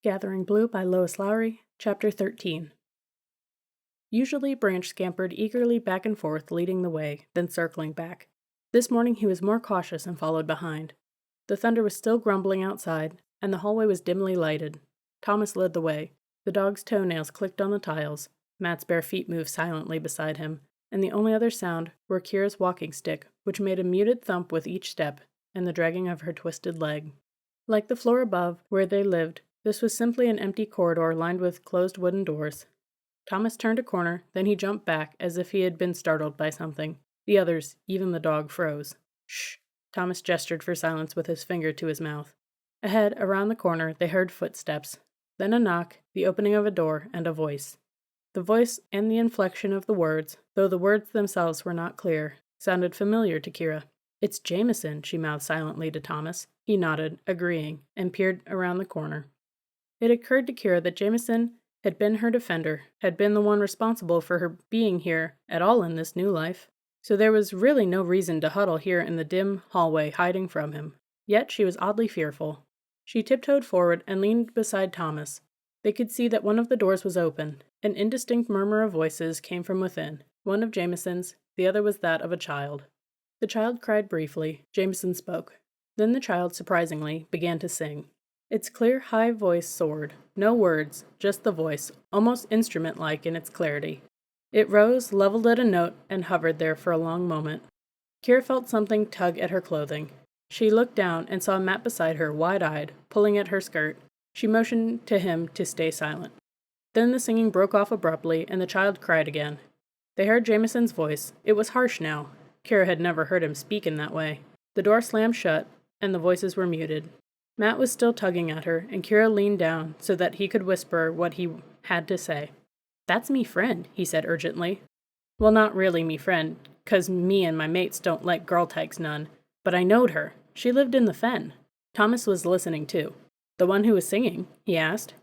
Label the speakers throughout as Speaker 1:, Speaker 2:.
Speaker 1: Gathering Blue by Lois Lowry, Chapter 13. Usually Branch scampered eagerly back and forth, leading the way, then circling back. This morning he was more cautious and followed behind. The thunder was still grumbling outside, and the hallway was dimly lighted. Thomas led the way. The dog's toenails clicked on the tiles. Matt's bare feet moved silently beside him, and the only other sound were Kira's walking stick, which made a muted thump with each step, and the dragging of her twisted leg. Like the floor above, where they lived, this was simply an empty corridor lined with closed wooden doors. Thomas turned a corner, then he jumped back as if he had been startled by something. The others, even the dog, froze. Shh! Thomas gestured for silence with his finger to his mouth. Ahead, around the corner, they heard footsteps. Then a knock, the opening of a door, and a voice. The voice and the inflection of the words, though the words themselves were not clear, sounded familiar to Kira. "It's Jameson," she mouthed silently to Thomas. He nodded, agreeing, and peered around the corner. It occurred to Kira that Jameson had been her defender, had been the one responsible for her being here at all in this new life. So there was really no reason to huddle here in the dim hallway hiding from him. Yet she was oddly fearful. She tiptoed forward and leaned beside Thomas. They could see that one of the doors was open. An indistinct murmur of voices came from within. One of Jameson's, the other was that of a child. The child cried briefly. Jameson spoke. Then the child, surprisingly, began to sing. Its clear, high voice soared. No words, just the voice, almost instrument-like in its clarity. It rose, leveled at a note, and hovered there for a long moment. Kira felt something tug at her clothing. She looked down and saw Matt beside her, wide-eyed, pulling at her skirt. She motioned to him to stay silent. Then the singing broke off abruptly, and the child cried again. They heard Jameson's voice. It was harsh now. Kira had never heard him speak in that way. The door slammed shut, and the voices were muted. Matt was still tugging at her, and Kira leaned down so that he could whisper what he had to say. "That's me friend," he said urgently. "Well, not really me friend, 'cause me and my mates don't like girl tykes none, but I knowed her. She lived in the fen." Thomas was listening too. "The one who was singing?" he asked.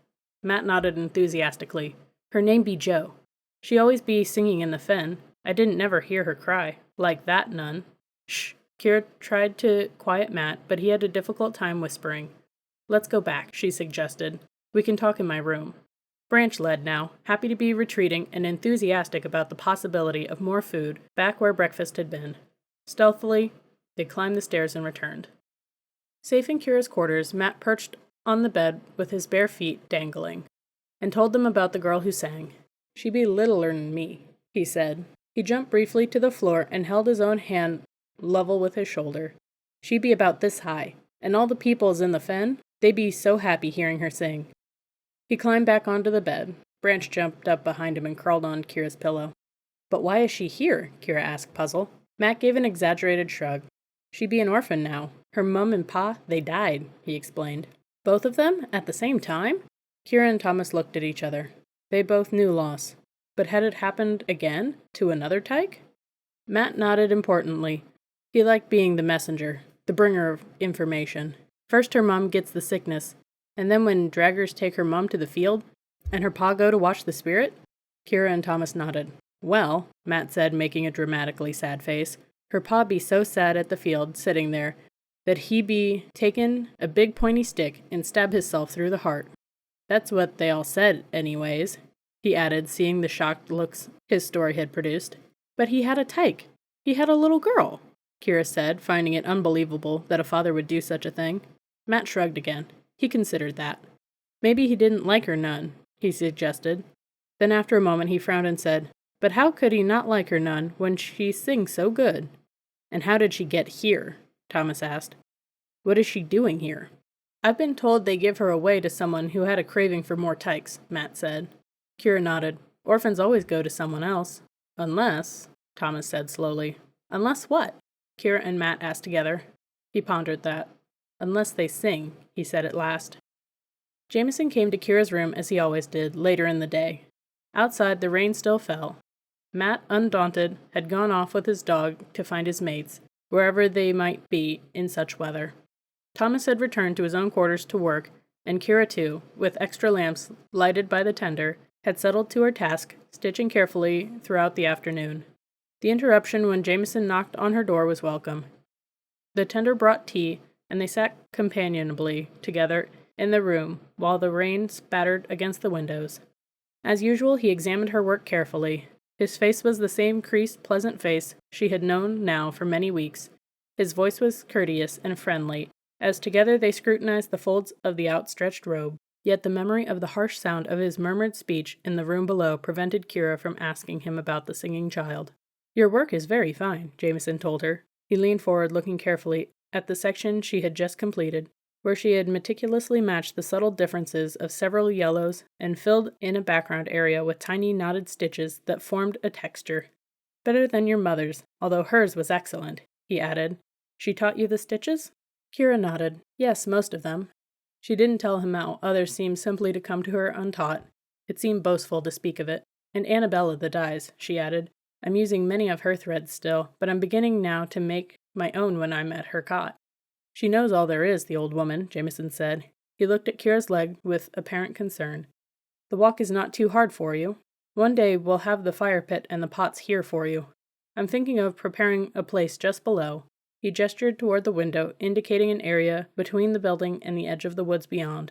Speaker 1: Matt nodded enthusiastically. "Her name be Jo. She always be singing in the fen. I didn't never hear her cry. Like that none." "Shh." Kira tried to quiet Matt, but he had a difficult time whispering. "Let's go back," she suggested. "We can talk in my room." Branch led now, happy to be retreating and enthusiastic about the possibility of more food back where breakfast had been. Stealthily, they climbed the stairs and returned. Safe in Kira's quarters, Matt perched on the bed with his bare feet dangling, and told them about the girl who sang. "She be littler'n me," he said. He jumped briefly to the floor and held his own hand level with his shoulder. "She be about this high, and all the peoples in the fen, they be so happy hearing her sing." He climbed back onto the bed. Branch jumped up behind him and crawled on Kira's pillow. "But why is she here?" Kira asked, puzzled. Matt gave an exaggerated shrug. "She be an orphan now. Her mum and pa, they died," he explained. "Both of them? At the same time?" Kira and Thomas looked at each other. They both knew loss. But had it happened again? To another tyke? Matt nodded importantly. He liked being the messenger, the bringer of information. First her mum gets the sickness, and then when draggers take her mum to the field, and her pa go to watch the spirit? Kira and Thomas nodded. "Well," Matt said, making a dramatically sad face, "her pa be so sad at the field, sitting there, that he be taken a big pointy stick and stab hisself through the heart. That's what they all said, anyways," he added, seeing the shocked looks his story had produced. "But he had a tyke. He had a little girl," Kira said, finding it unbelievable that a father would do such a thing. Matt shrugged again. He considered that. "Maybe he didn't like her none," he suggested. Then after a moment he frowned and said, "But how could he not like her none when she sings so good?" "And how did she get here?" Thomas asked. "What is she doing here?" "I've been told they give her away to someone who had a craving for more tykes," Matt said. Kira nodded. "Orphans always go to someone else. Unless," Thomas said slowly. "Unless what?" Kira and Matt asked together. He pondered that. "Unless they sing," he said at last. Jameson came to Kira's room as he always did, later in the day. Outside, the rain still fell. Matt, undaunted, had gone off with his dog to find his mates, wherever they might be in such weather. Thomas had returned to his own quarters to work, and Kira too, with extra lamps lighted by the tender, had settled to her task, stitching carefully throughout the afternoon. The interruption when Jameson knocked on her door was welcome. The tender brought tea, and they sat companionably together in the room while the rain spattered against the windows. As usual, he examined her work carefully. His face was the same creased, pleasant face she had known now for many weeks. His voice was courteous and friendly, as together they scrutinized the folds of the outstretched robe. Yet the memory of the harsh sound of his murmured speech in the room below prevented Kira from asking him about the singing child. "Your work is very fine," Jameson told her. He leaned forward, looking carefully at the section she had just completed, where she had meticulously matched the subtle differences of several yellows and filled in a background area with tiny knotted stitches that formed a texture. "Better than your mother's, although hers was excellent," he added. "She taught you the stitches?" Kira nodded. "Yes, most of them." She didn't tell him how others seemed simply to come to her untaught. It seemed boastful to speak of it. "And Annabella the dyes," she added. "I'm using many of her threads still, but I'm beginning now to make my own when I'm at her cot." "She knows all there is, the old woman," Jameson said. He looked at Kira's leg with apparent concern. "The walk is not too hard for you. One day we'll have the fire pit and the pots here for you. I'm thinking of preparing a place just below." He gestured toward the window, indicating an area between the building and the edge of the woods beyond.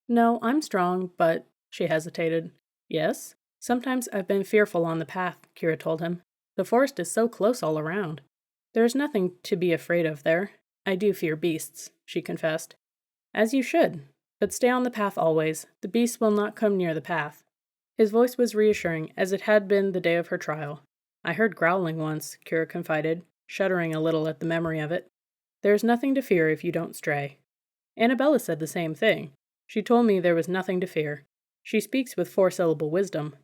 Speaker 1: "No, I'm strong, but—" she hesitated. "Yes? Sometimes I've been fearful on the path," Kira told him. "The forest is so close all around." "There is nothing to be afraid of there. I do fear beasts," she confessed. "As you should. But stay on the path always. The beasts will not come near the path." His voice was reassuring, as it had been the day of her trial. "I heard growling once," Kira confided, shuddering a little at the memory of it. "There is nothing to fear if you don't stray." "Annabella said the same thing. She told me there was nothing to fear. She speaks with four-syllable wisdom."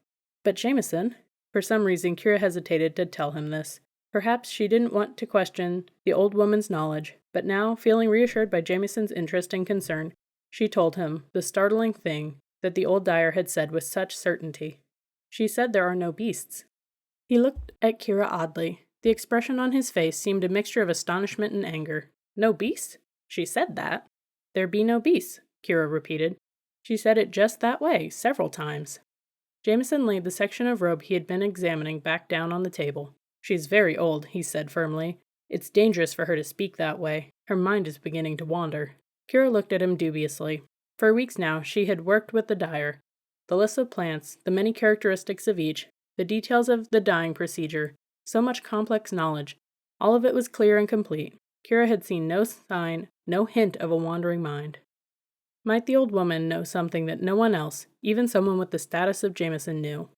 Speaker 1: "But Jameson—" For some reason, Kira hesitated to tell him this. Perhaps she didn't want to question the old woman's knowledge, but now, feeling reassured by Jameson's interest and concern, she told him the startling thing that the old dyer had said with such certainty. "She said there are no beasts." He looked at Kira oddly. The expression on his face seemed a mixture of astonishment and anger. "No beasts? She said that?" "There be no beasts," Kira repeated. "She said it just that way, several times." Jameson laid the section of robe he had been examining back down on the table. "She's very old," he said firmly. "It's dangerous for her to speak that way. Her mind is beginning to wander." Kira looked at him dubiously. For weeks now, she had worked with the dyer. The list of plants, the many characteristics of each, the details of the dyeing procedure, so much complex knowledge, all of it was clear and complete. Kira had seen no sign, no hint of a wandering mind. Might the old woman know something that no one else, even someone with the status of Jameson, knew?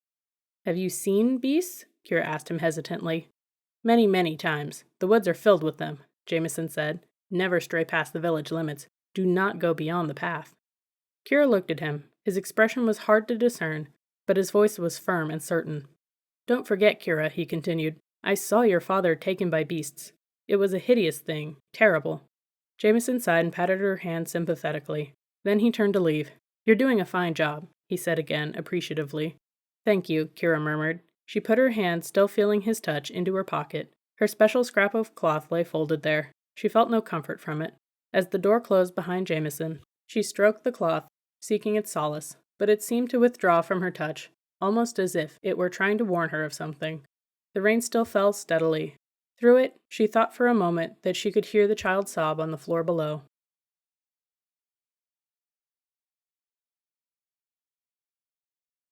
Speaker 1: "Have you seen beasts?" Kira asked him hesitantly. "Many, many times. The woods are filled with them," Jameson said. "Never stray past the village limits. Do not go beyond the path." Kira looked at him. His expression was hard to discern, but his voice was firm and certain. "Don't forget, Kira," he continued. "I saw your father taken by beasts. It was a hideous thing, terrible." Jameson sighed and patted her hand sympathetically. Then he turned to leave. "You're doing a fine job," he said again, appreciatively. "Thank you," Kira murmured. She put her hand, still feeling his touch, into her pocket. Her special scrap of cloth lay folded there. She felt no comfort from it. As the door closed behind Jameson, she stroked the cloth, seeking its solace, but it seemed to withdraw from her touch, almost as if it were trying to warn her of something. The rain still fell steadily. Through it, she thought for a moment that she could hear the child sob on the floor below.